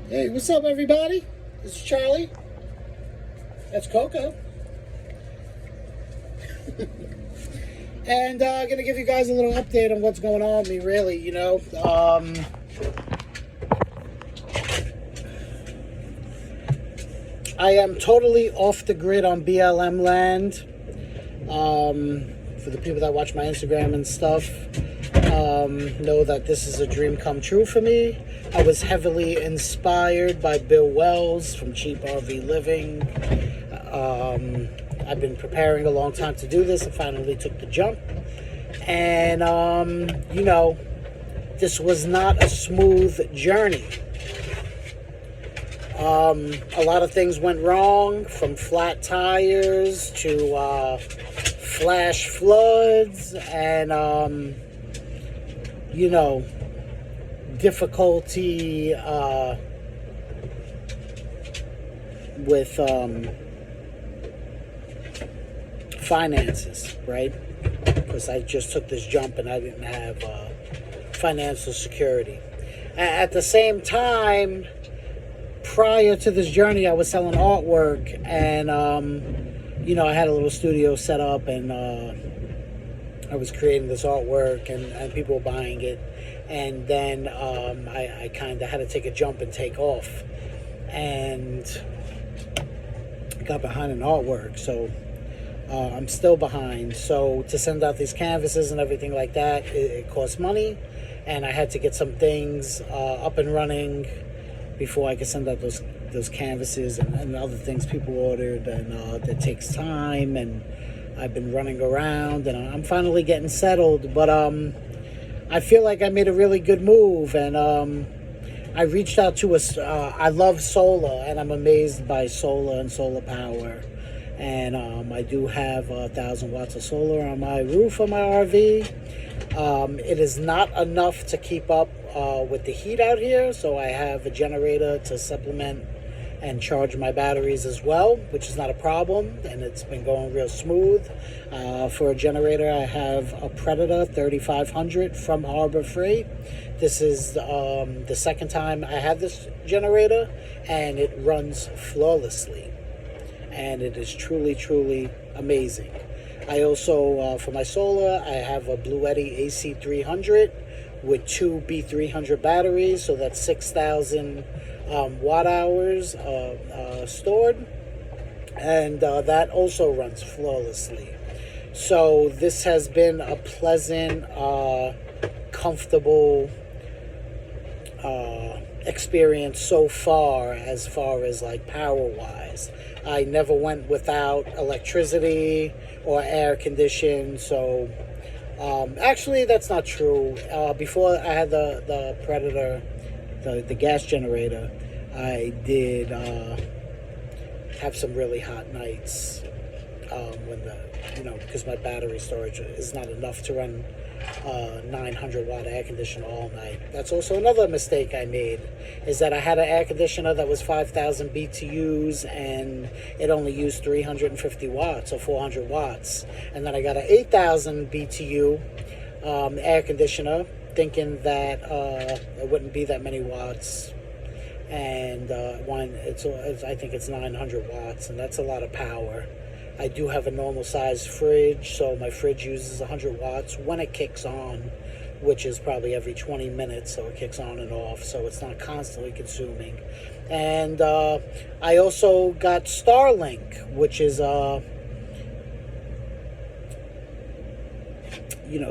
Hey, what's up, everybody? This is Charlie. That's Coco. And I'm going to give you guys a little update on what's going on with me, really, you know. I am totally off the grid on BLM land. For the people that watch my Instagram and stuff, know that this is a dream come true for me. I was heavily inspired by Bill Wells from Cheap RV Living. I've been preparing a long time to do this. I finally took the jump. And, you know, this was not a smooth journey. A lot of things went wrong, from flat tires to flash floods and, you know, difficulty with finances, right? Because I just took this jump and I didn't have financial security. At the same time, prior to this journey, I was selling artwork, and you know, I had a little studio set up, and I was creating this artwork, and people were buying it. And then I kind of had to take a jump and take off, and got behind in artwork. So I'm still behind. So to send out these canvases and everything like that, it costs money, and I had to get some things up and running before I could send out those canvases and other things people ordered, and that takes time, and I've been running around, and I'm finally getting settled. But I feel like I made a really good move, and I reached out to I love solar, and I'm amazed by solar and solar power. And I do have 1,000 watts of solar on my roof of my RV. It is not enough to keep up with the heat out here, so I have a generator to supplement and charge my batteries as well, which is not a problem, and it's been going real smooth. For a generator, I have a Predator 3500 from Harbor Freight. This is the second time I had this generator, and it runs flawlessly, and it is truly, truly amazing. I also, for my solar, I have a Bluetti AC300 with two B300 batteries, so that's 6,000 watt hours stored, and that also runs flawlessly. So this has been a pleasant, comfortable experience so far as like power wise. I never went without electricity or air conditioning. So actually that's not true. Before I had the Predator, the gas generator, I did have some really hot nights when because my battery storage is not enough to run 900 watt air conditioner all night. That's also another mistake I made, is that I had an air conditioner that was 5,000 BTUs and it only used 350 watts or 400 watts. And then I got an 8,000 BTU air conditioner, thinking that it wouldn't be that many watts. And I think it's 900 watts, and that's a lot of power. I do have a normal size fridge, so my fridge uses 100 watts when it kicks on, which is probably every 20 minutes, so it kicks on and off, so it's not constantly consuming. And I also got StarLink, which is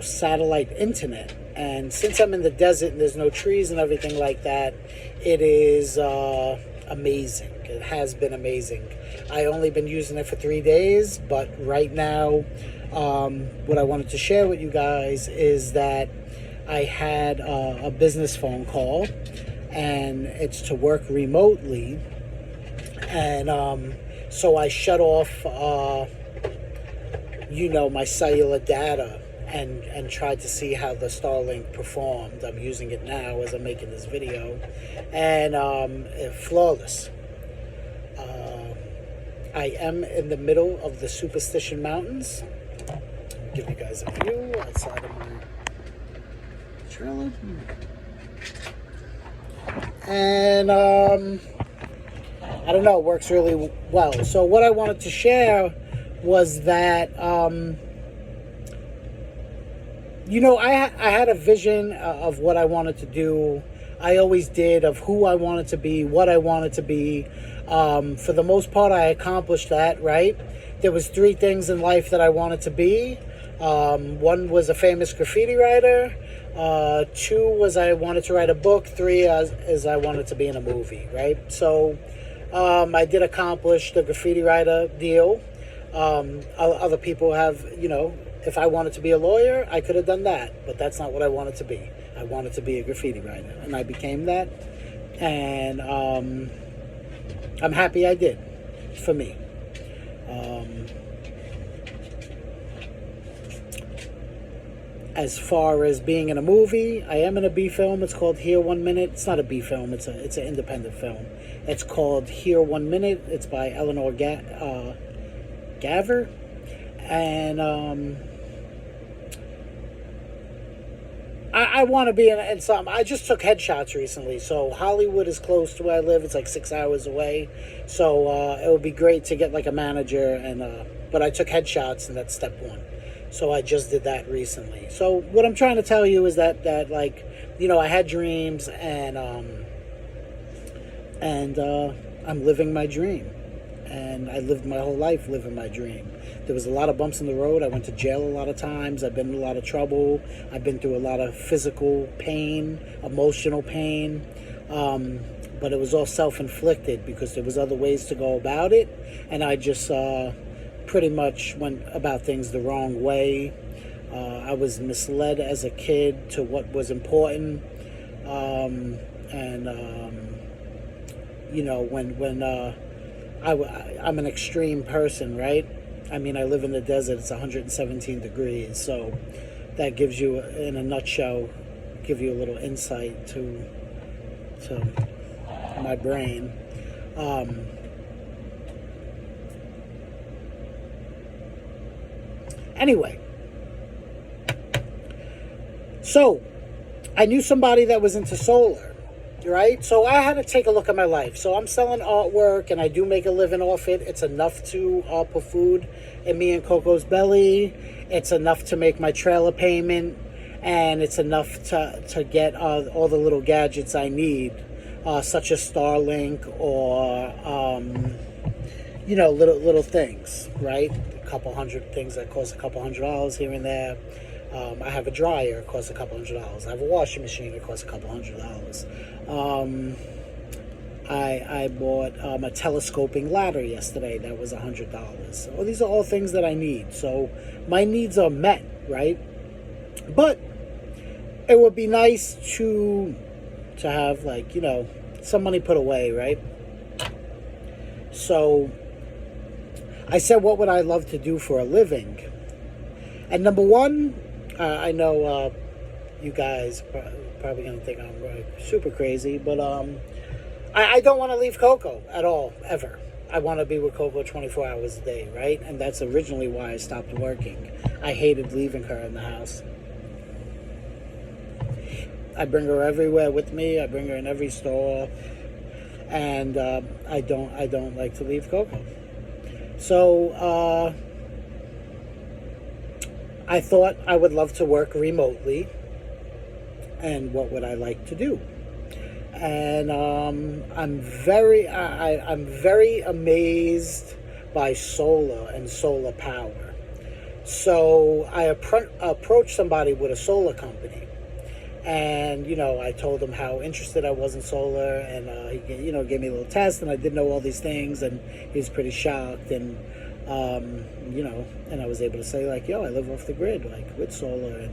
satellite internet. And since I'm in the desert and there's no trees and everything like that, it is amazing. It has been amazing. I only been using it for 3 days, but right now, what I wanted to share with you guys is that I had a business phone call, and it's to work remotely. And so I shut off, my cellular data, and tried to see how the StarLink performed. I'm using it now as I'm making this video, and flawless. I am in the middle of the Superstition Mountains. I'll give you guys a view outside of my trailer. And I don't know, it works really well. So what I wanted to share was that, I had a vision of what I wanted to do. I always did, of who I wanted to be, what I wanted to be. For the most part, I accomplished that, right? There was 3 things in life that I wanted to be. One was a famous graffiti writer. 2 was I wanted to write a book. 3 is I wanted to be in a movie, right? So I did accomplish the graffiti writer deal. Other people have, if I wanted to be a lawyer, I could have done that. But that's not what I wanted to be. I wanted to be a graffiti writer. And I became that. And I'm happy I did, for me. As far as being in a movie, I am in a B film. It's called Here 1 Minute. It's not a B film. It's an independent film. It's called Here 1 Minute. It's by Eleanor Gaver. And I want to be in something. I just took headshots recently. So Hollywood is close to where I live. It's like 6 hours away. So it would be great to get like a manager. But I took headshots, and that's step 1. So I just did that recently. So what I'm trying to tell you is that I had dreams, and I'm living my dream. And I lived my whole life living my dream. There was a lot of bumps in the road. I went to jail a lot of times. I've been in a lot of trouble. I've been through a lot of physical pain, emotional pain. But it was all self-inflicted because there was other ways to go about it. And I just pretty much went about things the wrong way. I was misled as a kid to what was important. I'm an extreme person, right? I mean, I live in the desert. It's 117 degrees. So that gives you, in a nutshell, give you a little insight to my brain. Anyway, so I knew somebody that was into solar, right? So I had to take a look at my life. So I'm selling artwork, and I do make a living off it. It's enough to put food in me and Coco's belly. It's enough to make my trailer payment, and it's enough to get all the little gadgets I need, such as StarLink or little things, right? A couple hundred things that cost a couple $100 here and there. I have a dryer, it costs a couple $100. I have a washing machine, it costs a couple $100. I bought a telescoping ladder yesterday that was $100. So these are all things that I need. So my needs are met, right? But it would be nice to have some money put away, right? So I said, what would I love to do for a living? And number 1, I know you guys are probably going to think I'm super crazy, but I don't want to leave Coco at all, ever. I want to be with Coco 24 hours a day, right? And that's originally why I stopped working. I hated leaving her in the house. I bring her everywhere with me. I bring her in every store. And I don't like to leave Coco. So I thought I would love to work remotely, and what would I like to do? And I'm very amazed by solar and solar power. So I approached somebody with a solar company, and I told him how interested I was in solar, and he gave me a little test, and I didn't know all these things, and he was pretty shocked, and and I was able to say I live off the grid, with solar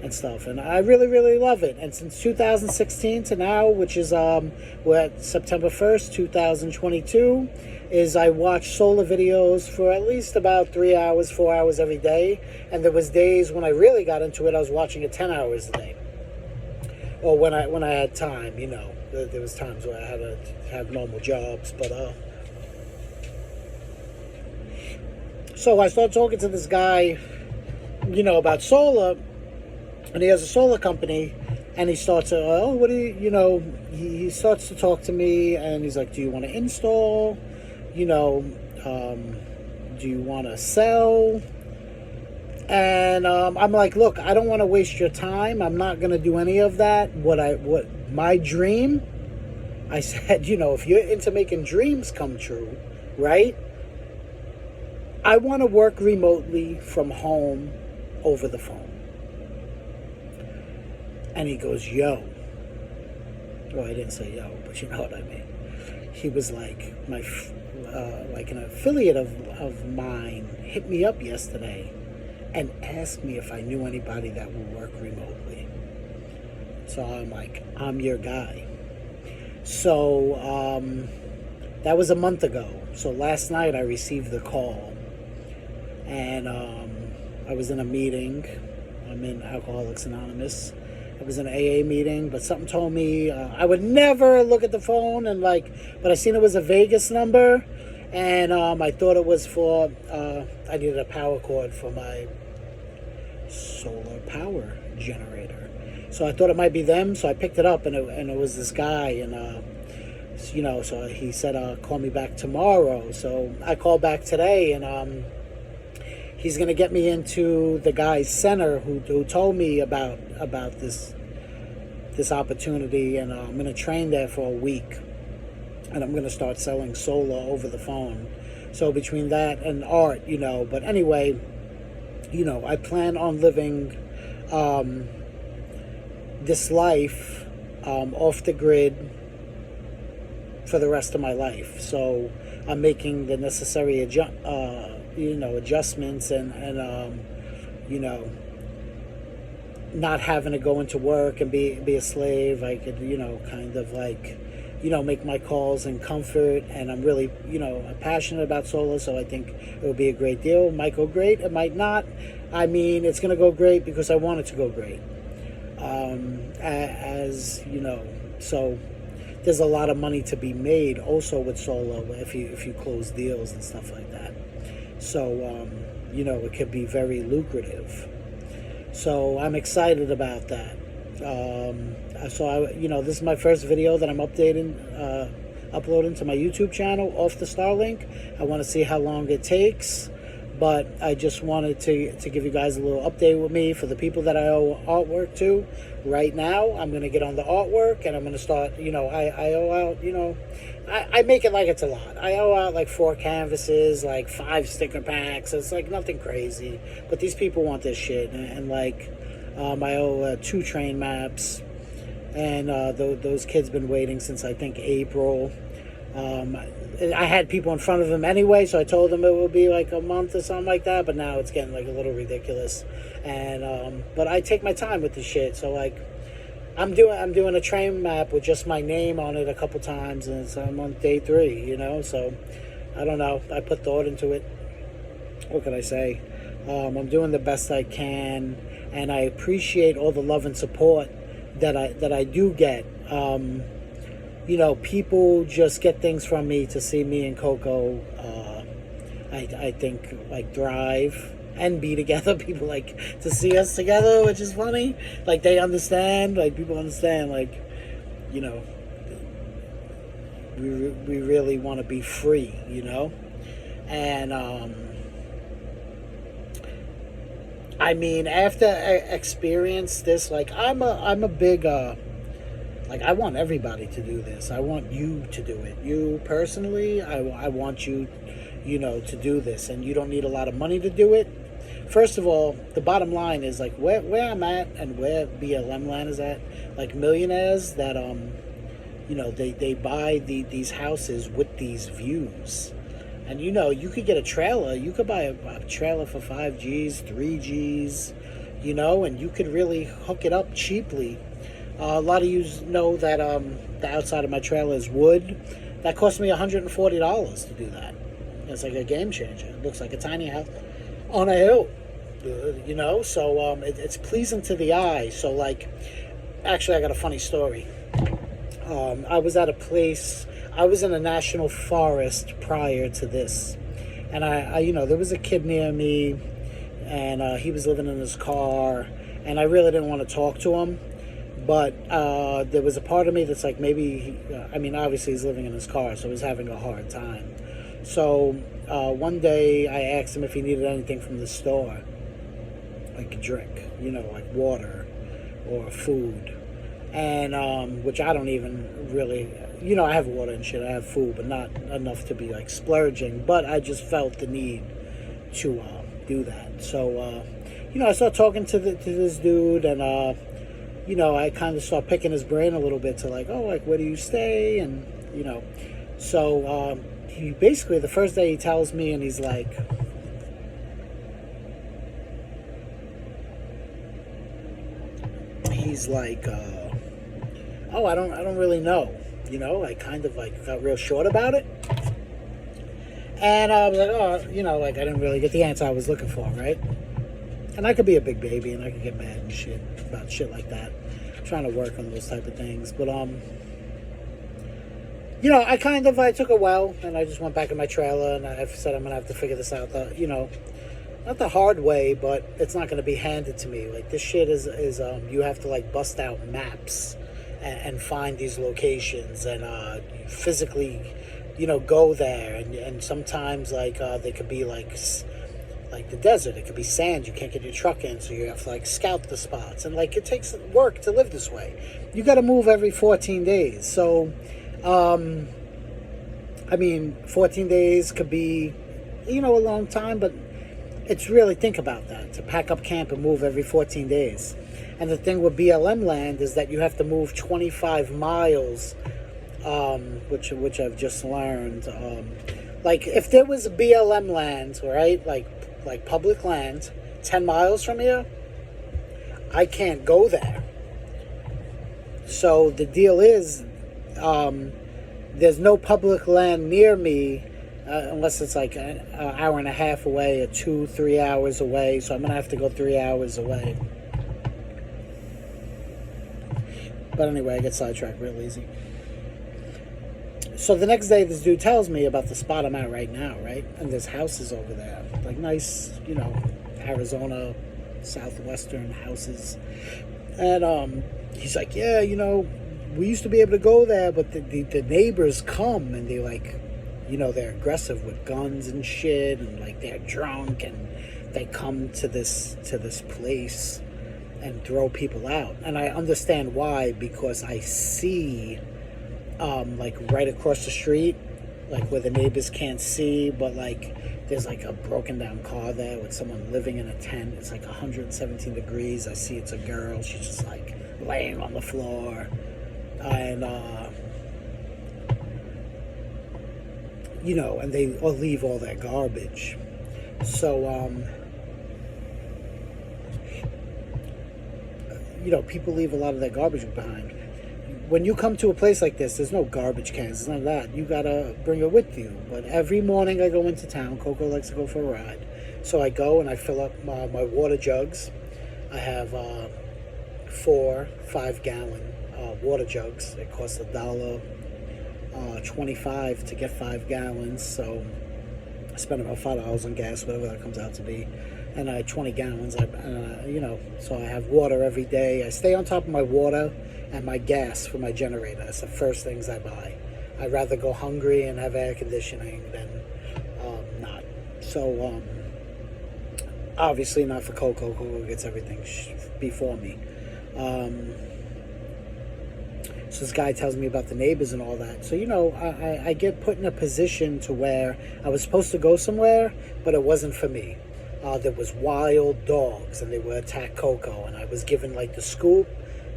and stuff, and I really, really love it. And since 2016 to now, which is we're at September 1st, 2022, is I watch solar videos for at least about 3 hours, 4 hours every day. And there was days when I really got into it, I was watching it 10 hours a day, or when I had time. There was times where I had to have normal jobs, but so I started talking to this guy, about solar, and he has a solar company And he starts, oh, what do he starts to talk to me, and he's like, do you want to install? Do you want to sell? And I'm like, look, I don't want to waste your time. I'm not going to do any of that. What my dream, I said, if you're into making dreams come true, right? I want to work remotely from home over the phone. And he goes, yo. Well, I didn't say yo, but you know what I mean. He was like, like an affiliate of mine hit me up yesterday and asked me if I knew anybody that would work remotely. So I'm like, I'm your guy. So that was a month ago. So last night I received the call, and I was in a meeting. I'm in Alcoholics Anonymous. I was in an AA meeting, but something told me I would never look at the phone, but I seen it was a Vegas number, and I thought it was for, I needed a power cord for my solar power generator. So I thought it might be them, so I picked it up, and it was this guy, and so he said, call me back tomorrow. So I called back today, and he's going to get me into the guy's center who told me about this opportunity, and I'm going to train there for a week, and I'm going to start selling solar over the phone. So between that and art, but anyway, I plan on living this life off the grid for the rest of my life. So I'm making the necessary adjustments and not having to go into work and be a slave. I could, kind of like, make my calls in comfort, and I'm really, passionate about solar, so I think it will be a great deal. It might go great, it might not. I mean, it's going to go great because I want it to go great. So there's a lot of money to be made also with solar if you close deals and stuff like that. So, it could be very lucrative. So I'm excited about that. This is my first video that I'm uploading to my YouTube channel off the StarLink. I want to see how long it takes, but I just wanted to give you guys a little update with me for the people that I owe artwork to. Right now, I'm going to get on the artwork, and I'm going to start, I owe out, I make it like it's a lot. I owe out like 4 canvases, like 5 sticker packs. It's like nothing crazy, but these people want this shit, and I owe 2 train maps, and those kids been waiting since I think April. I had people in front of them anyway, so I told them it would be like a month or something like that, but now it's getting like a little ridiculous. And but I take my time with the shit, so like I'm doing a train map with just my name on it a couple times, and I'm on day 3, so I don't know. I put thought into it. What can I say? I'm doing the best I can, and I appreciate all the love and support that I do get. People just get things from me to see me and Coco, I think, like, thrive and be together. People like to see us together, which is funny. Like, they understand. Like, people understand, like, we really want to be free, And, I mean, after I experienced this, like, I'm a big, like, I want everybody to do this. I want you to do it. You personally, I want you, to do this. And you don't need a lot of money to do it. First of all, the bottom line is, like, where I'm at and where BLM land is at, like, millionaires that, they buy these houses with these views. And, you could get a trailer. You could buy a trailer for 5 G's, 3 G's, and you could really hook it up cheaply. A lot of you know that the outside of my trailer is wood. That cost me $140 to do that. It's like a game changer. It looks like a tiny house on a hill, so it's pleasing to the eye. So, like, actually, I got a funny story. I was at a place, I was in a national forest prior to this, and I there was a kid near me, and he was living in his car, and I really didn't want to talk to him. But there was a part of me that's like, maybe, I mean, obviously he's living in his car, so he's having a hard time. So one day I asked him if he needed anything from the store, like a drink, like water or food. And which I don't even really, I have water and shit, I have food, but not enough to be like splurging. But I just felt the need to do that. So, I started talking to this dude, and I kind of started picking his brain a little bit to like, oh, like, where do you stay? And, so he basically, the first day he tells me, and he's like, oh, I don't really know. I kind of like got real short about it. And I was like, oh, like I didn't really get the answer I was looking for, right? And I could be a big baby and I could get mad and shit about shit like that. I'm trying to work on those type of things. But, I took a while and I just went back in my trailer and I said I'm going to have to figure this out, not the hard way, but it's not going to be handed to me. Like, this shit is you have to, like, bust out maps and find these locations and physically, go there. And sometimes, like, they could be, like the desert. It could be sand. You can't get your truck in, so you have to, like, scout the spots. And, like, it takes work to live this way. You got to move every 14 days. So, 14 days could be, a long time, but it's really, think about that, to pack up camp and move every 14 days. And the thing with BLM land is that you have to move 25 miles, which I've just learned. Like, if there was a BLM land, right, like public land, 10 miles from here, I can't go there. So the deal is, there's no public land near me, unless it's like an hour and a half away or 2-3 hours away. So I'm going to have to go 3 hours away. But anyway, I get sidetracked real easy. So the next day, this dude tells me about the spot I'm at right now, right? And there's houses over there. Like nice, Arizona, southwestern houses. And he's like, yeah, we used to be able to go there, but the neighbors come and they like, they're aggressive with guns and shit, and like they're drunk and they come to this place and throw people out. And I understand why, because I see like right across the street, like where the neighbors can't see, but like there's like a broken down car there with someone living in a tent. It's like 117 degrees. I see it's a girl. She's just like laying on the floor. And and they all leave all that garbage. So people leave a lot of that garbage behind. When you come to a place like this, there's no garbage cans. There's none of that. You gotta bring it with you. But every morning I go into town. Coco likes to go for a ride, so I go and I fill up my water jugs. I have 4 5-gallon water jugs. It costs $1.25 to get 5 gallons. So I spend about $5 on gas, whatever that comes out to be. And I have 20 gallons. So I have water every day. I stay on top of my water and my gas for my generator. That's the first things I buy. I'd rather go hungry and have air conditioning than not. So obviously not for Coco. Coco gets everything before me. So this guy tells me about the neighbors and all that. So, I get put in a position to where I was supposed to go somewhere, but it wasn't for me. There was wild dogs, and they would attack Coco, and I was given, like, the scoop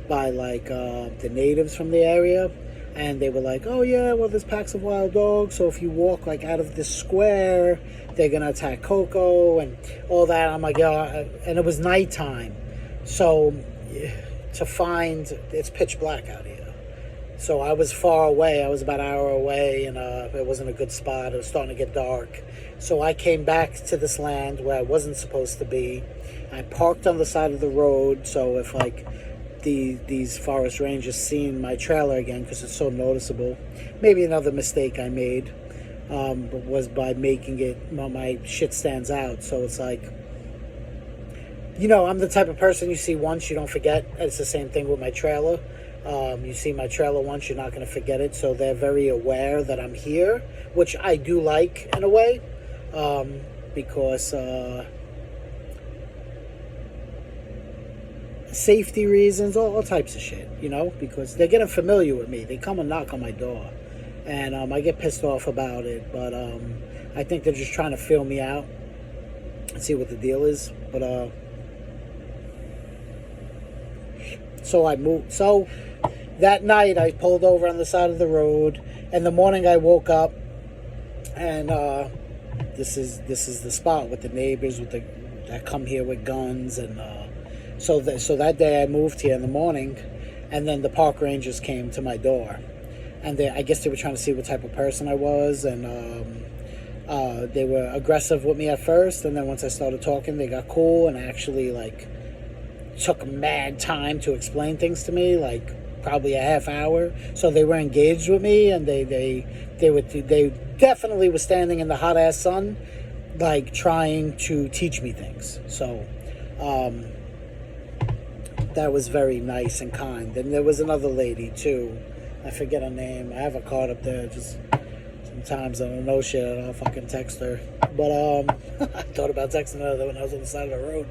by, like, the natives from the area, and they were like, oh, yeah, well, there's packs of wild dogs, so if you walk, like, out of this square, they're going to attack Coco, and all that. I'm like, yeah, and it was nighttime, so to find, it's pitch black out here. So I was far away. I was about an hour away, and it wasn't a good spot. It was starting to get dark. So I came back to this land where I wasn't supposed to be. I parked on the side of the road, so if, like, these forest rangers seen my trailer again, because it's so noticeable. Maybe another mistake I made was by making it, my shit stands out. So it's like, I'm the type of person you see once, you don't forget. It's the same thing with my trailer. You see my trailer once, you're not going to forget it. So they're very aware that I'm here, which I do like in a way, because safety reasons, all types of shit, because they're getting familiar with me. They come and knock on my door, and I get pissed off about it, but I think they're just trying to feel me out and see what the deal is. But so I moved. So that night I pulled over on the side of the road. In the morning I woke up, and this is the spot with the neighbors that come here with guns, and so that day I moved here in the morning, and then the park rangers came to my door, and I guess they were trying to see what type of person I was, and they were aggressive with me at first, and then once I started talking, they got cool and actually took mad time to explain things to me, probably a half hour. So they were engaged with me, and they definitely were standing in the hot ass sun, trying to teach me things. So that was very nice and kind. And there was another lady too. I forget her name. I have a card up there. Just sometimes I don't know shit, and I'll fucking text her. But I thought about texting her when I was on the side of the road.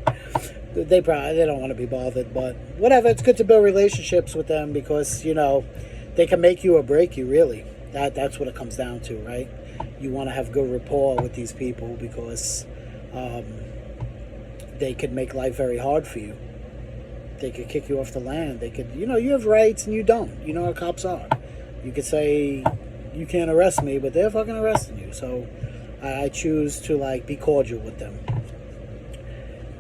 They don't want to be bothered, but whatever. It's good to build relationships with them, because they can make you or break you. Really, that's what it comes down to, right? You want to have good rapport with these people, because they could make life very hard for you. They could kick you off the land. They could, you have rights and you don't. You know how cops are. You could say you can't arrest me, but they're fucking arresting you. So I choose to be cordial with them.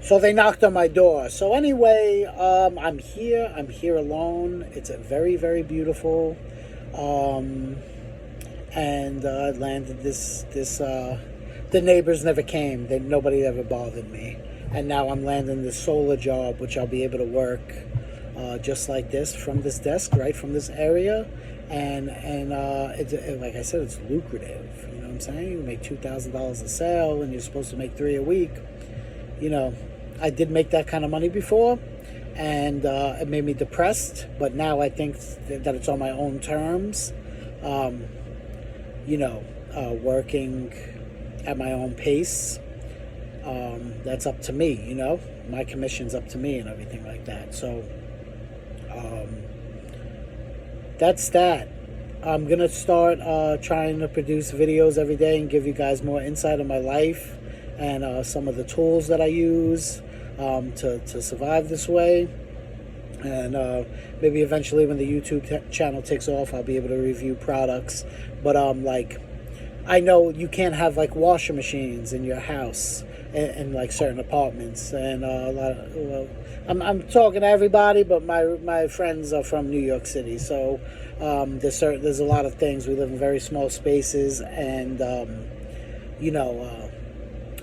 So they knocked on my door. So anyway, I'm here. I'm here alone. It's a very, very beautiful. And I landed this. The neighbors never came. Nobody ever bothered me. And now I'm landing this solar job, which I'll be able to work just like this from this desk, right from this area. And like I said, it's lucrative. You know what I'm saying? You make $2,000 a sale, and you're supposed to make $3 a week. I did make that kind of money before, and it made me depressed. But now I think that it's on my own terms. Working at my own pace. That's up to me, my commission's up to me and everything like that. So that's that. I'm gonna start trying to produce videos every day and give you guys more insight on my life and some of the tools that I use to survive this way. And maybe eventually, when the YouTube channel takes off, I'll be able to review products. But I know you can't have washer machines in your house in certain apartments, and I'm talking to everybody, but my friends are from New York City, so there's a lot of things. We live in very small spaces, and I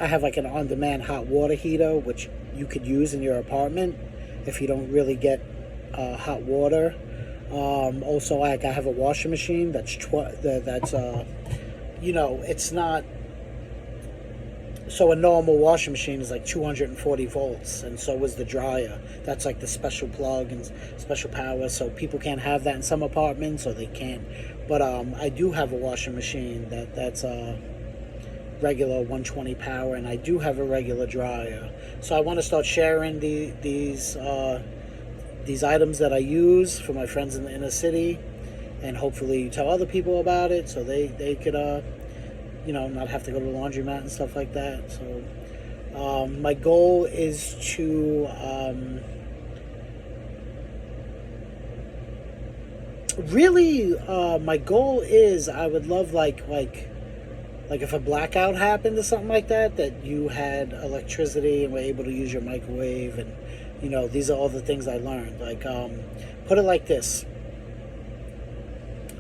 have an on-demand hot water heater, which you could use in your apartment if you don't really get hot water. Also, I have a washing machine that's it's not. So a normal washing machine is 240 volts, and so is the dryer. That's the special plug and special power. So people can't have that in some apartments, or they can't. But I do have a washing machine that's regular 120 power, and I do have a regular dryer. So I want to start sharing these items that I use for my friends in the inner city, and hopefully tell other people about it, so they could not have to go to the laundromat and stuff like that. So my goal is to my goal is, I would love like if a blackout happened or something like that you had electricity and were able to use your microwave, and these are all the things I learned. Put it like this: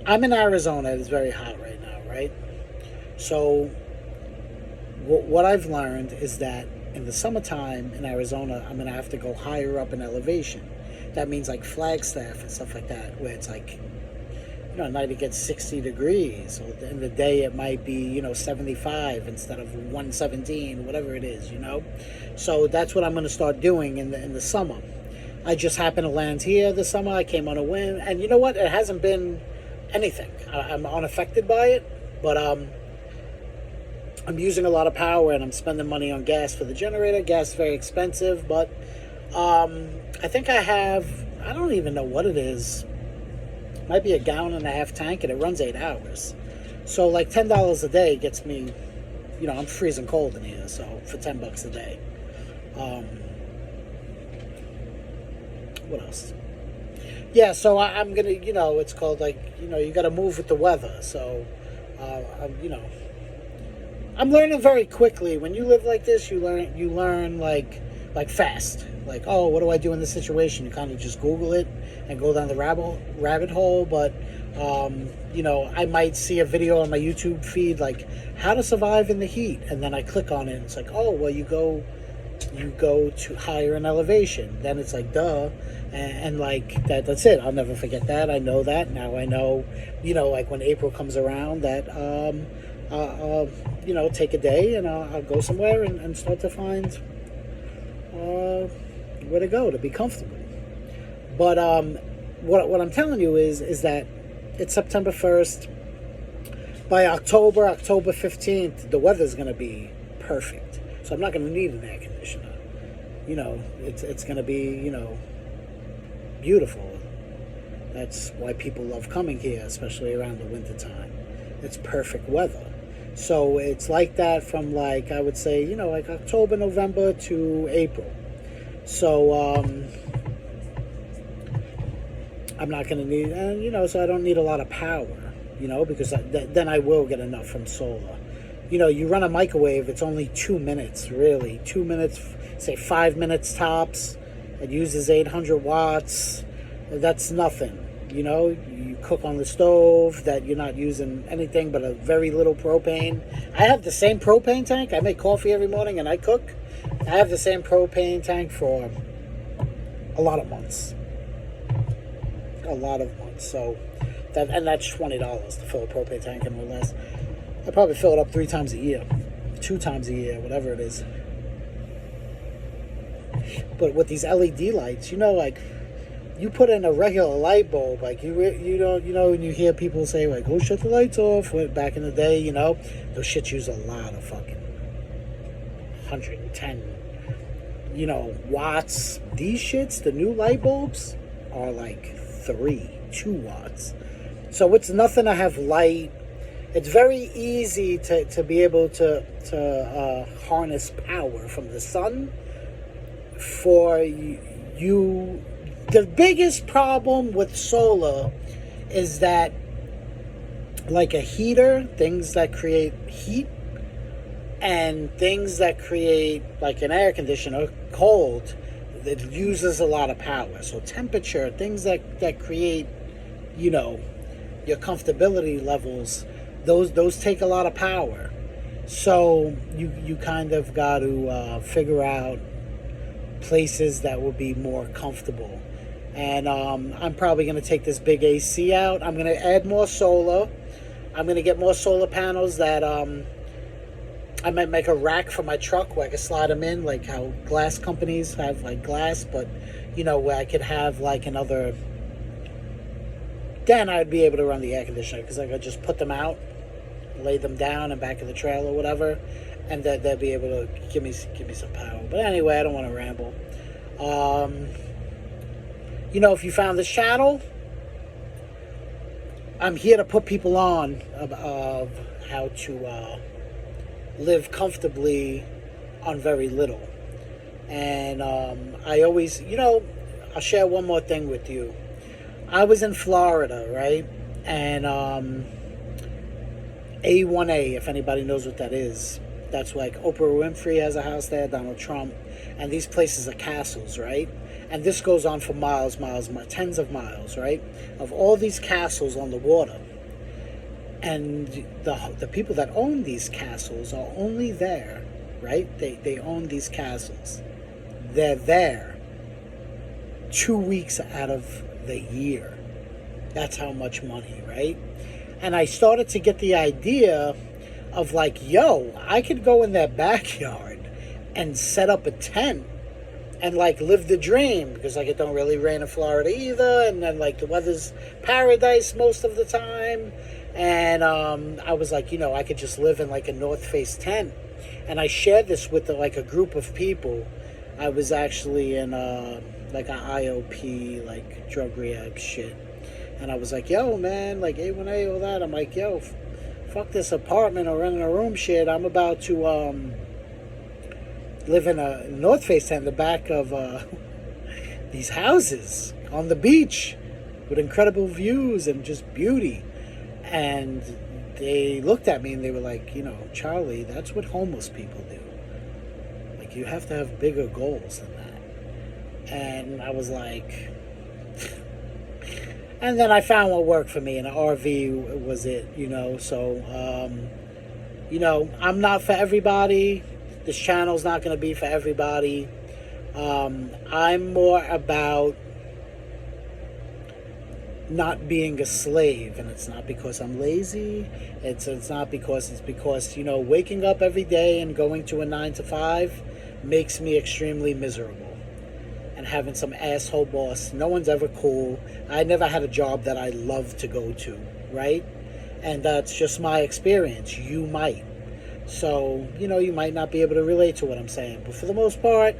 I'm in Arizona. It's very hot right now, right? So what I've learned is that in the summertime in Arizona, I'm going to have to go higher up in elevation. That means Flagstaff and stuff like that, where it's at night it gets 60 degrees. Or in the day it might be, 75 instead of 117, whatever it is, So that's what I'm going to start doing in the summer. I just happened to land here this summer. I came on a whim, and you know what? It hasn't been anything. I'm unaffected by it, but I'm using a lot of power, and I'm spending money on gas for the generator. Gas is very expensive, but I think I don't even know what it is. It might be a 1.5 gallon tank, and it runs 8 hours. So like $10 a day gets me, I'm freezing cold in here, so for $10 a day. What else? Yeah, so I'm gonna, it's called you got to move with the weather. So, I'm learning very quickly. When you live like this, you learn like fast. Like, oh, what do I do in this situation? You kind of just Google it and go down the rabbit hole. But, I might see a video on my YouTube feed like how to survive in the heat, and then I click on it. And it's like, oh, well, you go to higher in elevation. Then it's like, duh. And like that's it. I'll never forget that. I know that. Now I know, like when April comes around that, I'll take a day and I'll go somewhere and start to find where to go to be comfortable. But what I'm telling you is that it's September 1st. By October 15th, the weather's going to be perfect. So I'm not going to need an air conditioner. It's going to be, beautiful. That's why people love coming here, especially around the winter time. It's perfect weather. So it's like that from I would say, like October, November to April. So I'm not going to need, and so I don't need a lot of power, because then I will get enough from solar. You run a microwave, it's only 2 minutes, really. 2 minutes, say 5 minutes tops. It uses 800 watts. That's nothing. You cook on the stove that you're not using anything but a very little propane. I have the same propane tank. I make coffee every morning and I cook. I have the same propane tank for a lot of months. So that's $20 to fill a propane tank and no less. I probably fill it up 3 times a year, 2 times a year, whatever it is. But with these LED lights, you put in a regular light bulb, you don't, when you hear people say oh, shut the lights off. Back in the day, those shits use a lot of fucking 110, watts. These shits, the new light bulbs, are 2 watts. So it's nothing to have light. It's very easy to be able to harness power from the sun for you. The biggest problem with solar is that, like a heater, things that create heat, and things that create, like an air conditioner, cold, it uses a lot of power. So temperature, things that create, your comfortability levels, those take a lot of power. So you kind of got to figure out places that will be more comfortable. And I'm probably going to take this big AC out. I'm going to add more solar. I'm going to get more solar panels that I might make a rack for my truck where I can slide them in, like how glass companies have glass, but where I could have another. Then I'd be able to run the air conditioner because I could just put them out, lay them down and back of the trailer or whatever, and they'll be able to give me some power. But anyway, I don't want to ramble. If you found this channel, I'm here to put people on of how to live comfortably on very little. And I always, I'll share one more thing with you. I was in Florida, right? And A1A, if anybody knows what that is. That's Oprah Winfrey has a house there, Donald Trump. And these places are castles, right? And this goes on for miles, tens of miles, right? Of all these castles on the water. And the people that own these castles are only there, right? They own these castles. They're there 2 weeks out of the year. That's how much money, right? And I started to get the idea of like, yo, I could go in their backyard and set up a tent and like live the dream, because like it don't really rain in Florida either, and then like the weather's paradise most of the time. And I was like, I could just live in like a North Face tent. And I shared this with like a group of people. I was actually in like an IOP, like drug rehab shit. And I was like, yo, man, like A1A, all that. I'm like, yo, fuck this apartment or renting a room shit. I'm about to live in a North Face tent in the back of these houses on the beach with incredible views and just beauty. And they looked at me and they were like, Charlie, that's what homeless people do. Like, you have to have bigger goals than that. And I was like... And then I found what worked for me, and an RV was it, So, I'm not for everybody. This channel's not going to be for everybody. I'm more about not being a slave, and it's not because I'm lazy. It's because waking up every day and going to a 9 to 5 makes me extremely miserable. And having some asshole boss, no one's ever cool. I never had a job that I loved to go to, right? And that's just my experience. You might. So, you might not be able to relate to what I'm saying. But for the most part,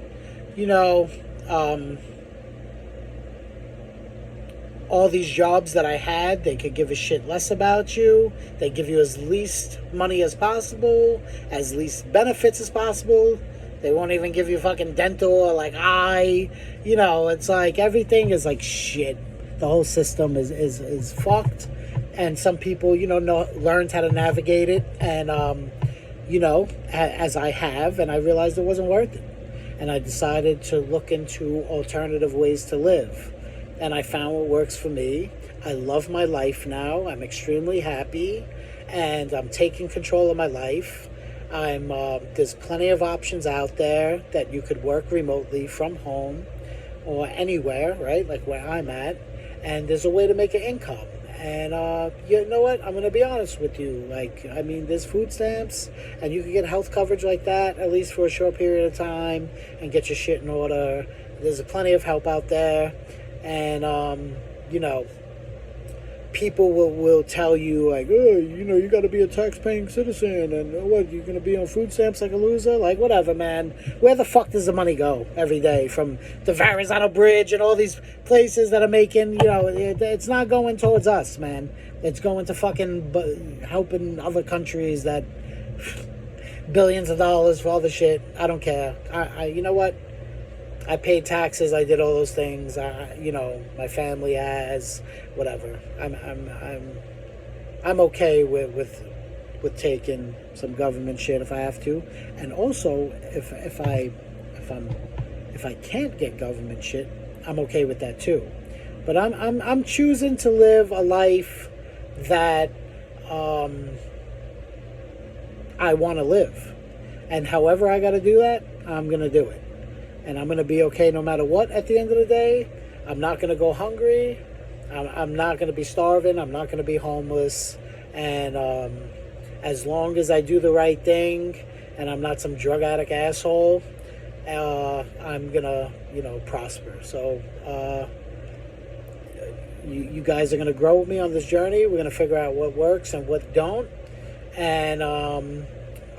all these jobs that I had, they could give a shit less about you. They give you as least money as possible, as least benefits as possible. They won't even give you fucking dental or like eye. It's like everything is like shit. The whole system is fucked. And some people, learned how to navigate it. And, as I have, and I realized it wasn't worth it. And I decided to look into alternative ways to live. And I found what works for me. I love my life now. I'm extremely happy. And I'm taking control of my life. There's plenty of options out there that you could work remotely from home or anywhere, right? Like where I'm at. And there's a way to make an income. And you know what? I'm going to be honest with you. There's food stamps, and you can get health coverage like that, at least for a short period of time, and get your shit in order. There's plenty of help out there. And, people will tell you, like, oh, you got to be a tax-paying citizen, and what, you're going to be on food stamps like a loser? Like, whatever, man. Where the fuck does the money go every day from the Verrazano Bridge and all these places that are making, it's not going towards us, man. It's going to fucking helping other countries that billions of dollars for all the shit. I don't care. You know what? I paid taxes. I did all those things. My family has whatever. I'm okay with taking some government shit if I have to, and also if I can't get government shit, I'm okay with that too. But I'm choosing to live a life that I want to live, and however I got to do that, I'm gonna do it. And I'm going to be okay no matter what at the end of the day. I'm not going to go hungry. I'm not going to be starving. I'm not going to be homeless. And as long as I do the right thing and I'm not some drug addict asshole, I'm going to, prosper. So you guys are going to grow with me on this journey. We're going to figure out what works and what don't. And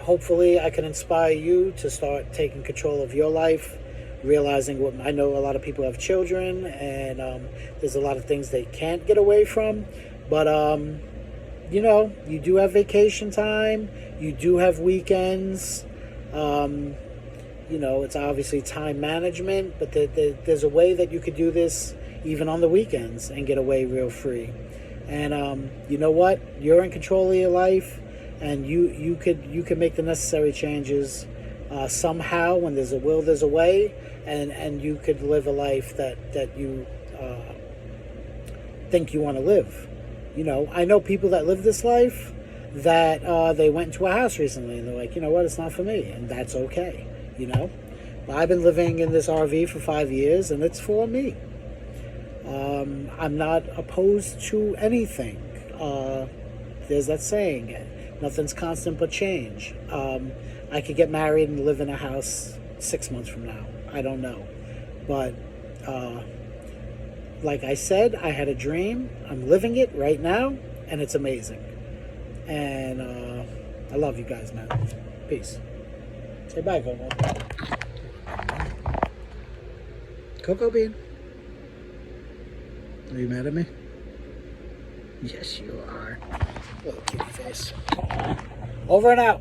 hopefully I can inspire you to start taking control of your life. Realizing what I know, a lot of people have children, and there's a lot of things they can't get away from. But you do have vacation time. You do have weekends. It's obviously time management, but there's a way that you could do this even on the weekends and get away real free. And you know what? You're in control of your life, and you could make the necessary changes. Somehow, when there's a will, there's a way, and you could live a life that you think you want to live. I know people that live this life that they went into a house recently and they're like, you know what, it's not for me, and that's okay. I've been living in this RV for 5 years, and it's for me. I'm not opposed to anything. There's that saying, nothing's constant but change. I could get married and live in a house 6 months from now. I don't know. But like I said, I had a dream. I'm living it right now, and it's amazing. And I love you guys, man. Peace. Say bye, Coco. Coco Bean. Are you mad at me? Yes, you are. Little kitty face. Over and out.